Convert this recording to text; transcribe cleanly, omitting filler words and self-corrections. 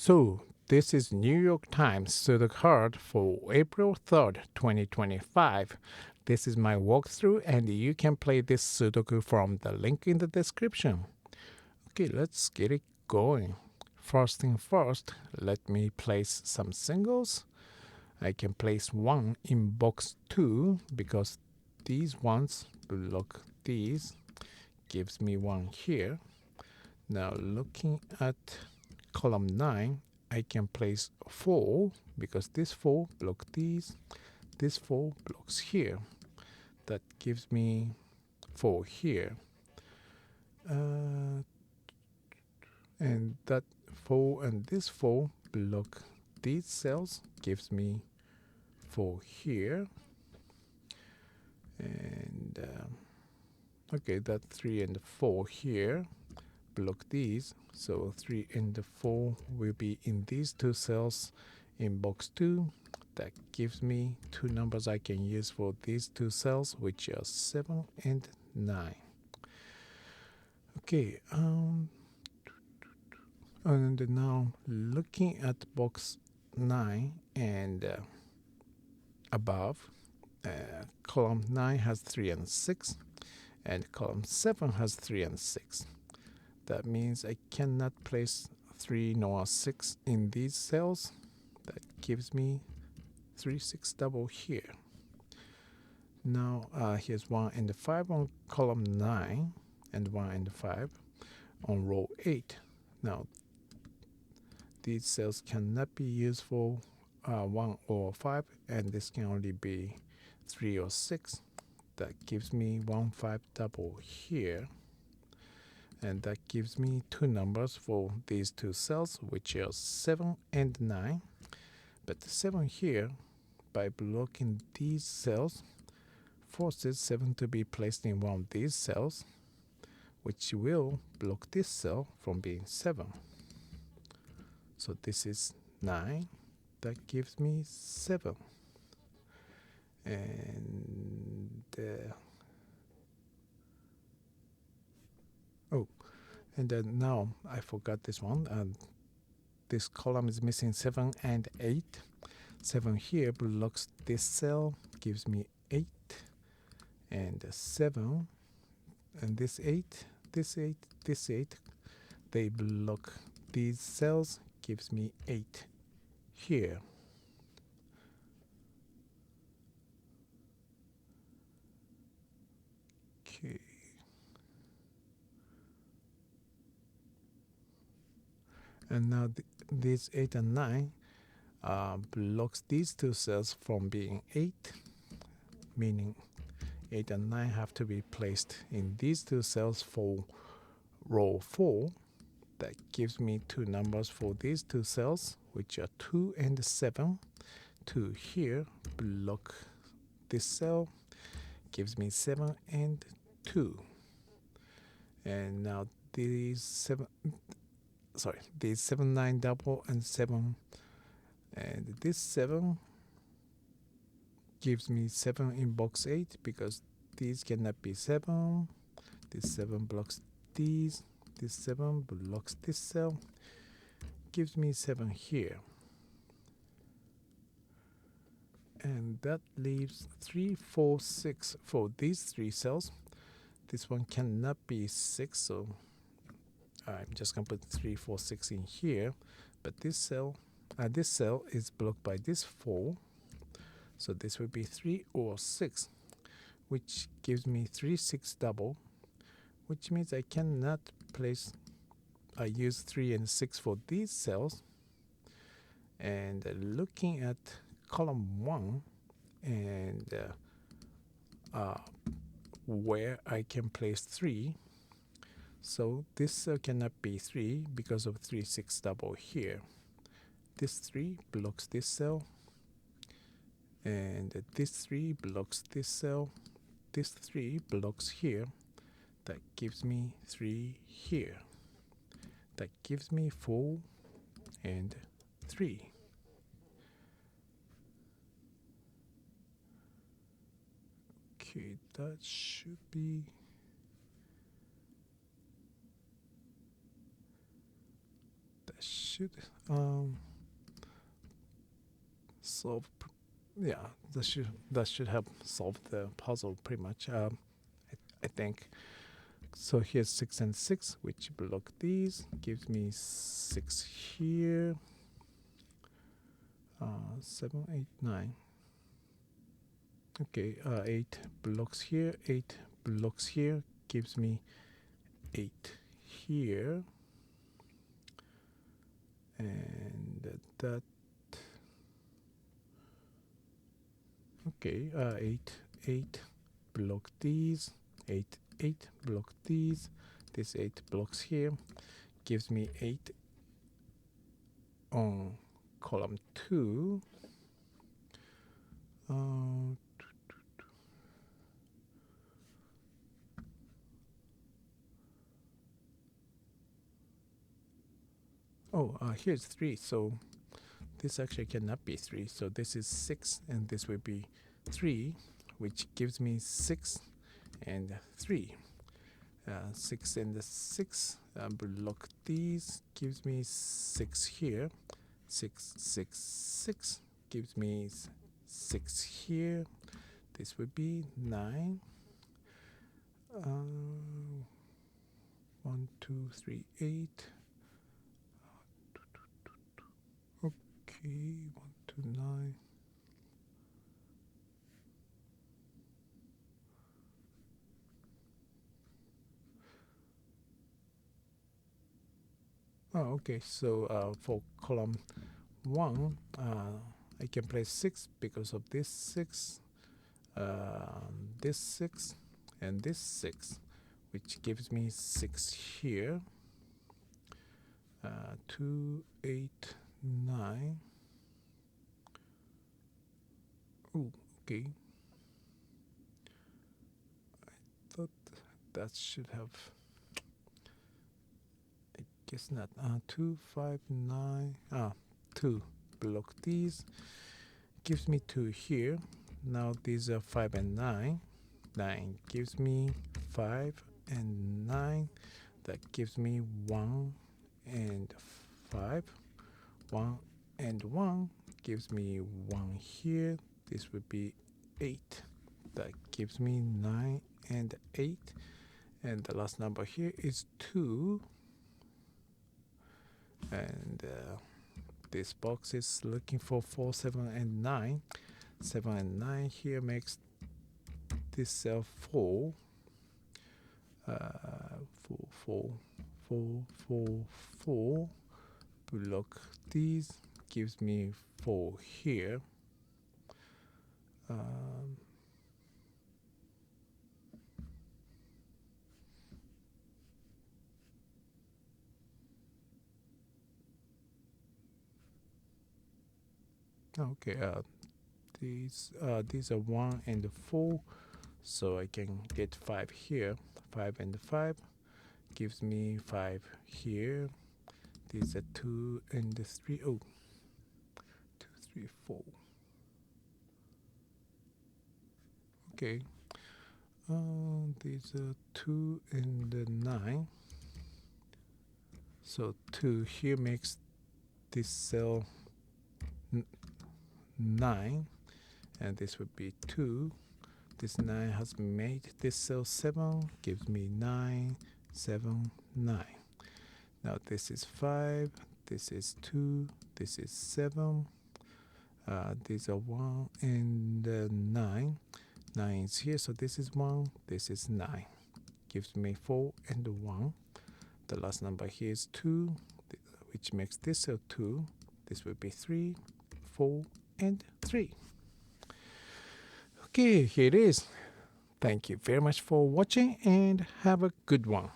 So, this is New York Times Sudoku Hard for April 3rd, 2025. This is my walkthrough, and you can play this Sudoku from the link in the description. Okay, let's get it going. First thing first, let me place some singles. I can place one in box 2 because these ones block these. Gives me one here. Now looking at column 9, I can place 4 because this 4 blocks these. This 4 blocks here. That gives me 4 here. And that 4 and this 4 block these cells, gives me 4 here. And okay, that 3 and 4 here block these, so 3 and 4 will be in these two cells in box 2. That gives me two numbers I can use for these two cells, which are 7 and 9. Okay, and now looking at box 9 and above, column 9 has 3 and 6, and column 7 has 3 and 6. That means I cannot place 3 nor 6 in these cells. That gives me 3, 6 double here. Now here's 1 and 5 on column 9 and 1 and 5 on row 8. Now these cells cannot be used for 1 or 5, and this can only be 3 or 6. That gives me 1, 5 double here. And that gives me two numbers for these two cells, which are 7 and 9. But the 7 here, by blocking these cells, forces 7 to be placed in one of these cells, which will block this cell from being 7. So this is 9. That gives me 7. And then now I forgot this one. This column is missing 7 and 8. 7 here blocks this cell, gives me 8. And 7 and this 8, this 8, this 8, they block these cells, gives me 8 here. Okay. And now these 8 and 9 blocks these two cells from being 8, meaning 8 and 9 have to be placed in these two cells for row 4. That gives me two numbers for these two cells, which are 2 and 7. 2 here block this cell, gives me 7 and 2. And now these 7, 9 double and 7, and this 7 gives me 7 in box 8 because these cannot be 7. This 7 blocks these. This 7 blocks this cell, gives me 7 here. And that leaves 3, 4, 6 for these three cells. This one cannot be 6, so I'm just going to put 3, 4, 6 in here. But this cell is blocked by this 4. So this would be 3 or 6, which gives me 3, 6 double, which means I cannot use 3 and 6 for these cells. And looking at column 1 and where I can place 3, so this cell cannot be 3 because of 3, 6 double here. This 3 blocks this cell, and this 3 blocks this cell. This 3 blocks here. That gives me 3 here. That gives me 4 and 3. Okay, that should be that should solve. Yeah, that should have solved the puzzle pretty much. I think. So here's 6 and 6, which block these, gives me 6 here. 7, 8, 9. Okay, 8 blocks here, 8 blocks here, gives me 8 here. And that, okay, 8 block these, 8 block these, this 8 blocks here, gives me 8 on column 2. Here's 3, so this actually cannot be 3, so this is 6 and this will be 3, which gives me 6 and 3. 6 and 6 block these, gives me 6 here. 6, 6, 6 gives me 6 here. This would be 9. 1, 2, 3, 8. Okay, 1, 2, 9. Okay, so for column 1, I can place 6 because of this 6, this 6, and this 6, which gives me 6 here. 2, 8, 9. Oh, okay. I thought that should have. I guess not. 2, 5, 9. 2. Block these. Gives me 2 here. Now these are 5 and 9. 9 gives me 5 and 9. That gives me 1 and 5. 1 and 1 gives me 1 here. This would be 8. That gives me 9 and 8. And the last number here is 2. And this box is looking for 4, 7, and 9. 7 and 9 here makes this cell 4. 4, 4, 4, 4. Block these, gives me 4 here. Okay, these are 1 and 4, so I can get 5 here. 5 and 5 gives me 5 here. These are 2 and 3. 2, 3, 4. Okay. These are 2 and 9. So 2 here makes this cell 9, and this would be 2. This 9 has made this cell 7, gives me 9, 7, 9. Now this is 5, this is 2, this is 7. These are 1 and 9. 9 is here, so this is 1, this is 9. Gives me 4 and 1. The last number here is 2, which makes this cell 2. This will be 3, 4, and 3. Okay, here it is. Thank you very much for watching and have a good one.